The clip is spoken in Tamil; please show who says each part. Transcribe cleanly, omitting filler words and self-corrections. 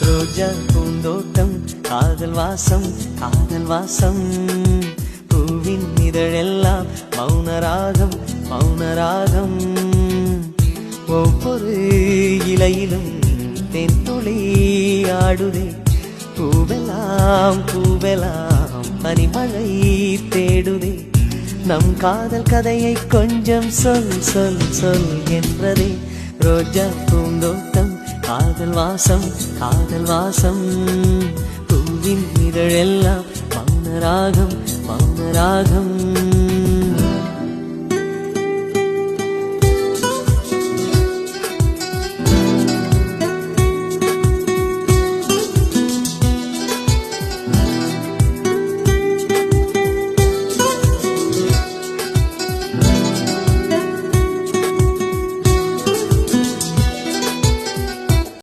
Speaker 1: ரோஜா பூந்தோட்டம் காதல் வாசம் காதல் வாசம் பூவின் இதழெல்லாம் மௌனராகம் மௌனராகம் ஒவ்வொரு இலையிலும் தென்துளி ஆடுதே பூவெல்லாம் பூவெல்லாம் பனிமழை தேடுதே நம் காதல் கதையை கொஞ்சம் சொல் சொல் சொல் என்றதே ரோஜா பூந்தோட்டம் காதல் வாசம் காதல் வாசம் பூவின் இதழெல்லாம் மௌனராகம் மௌனராகம்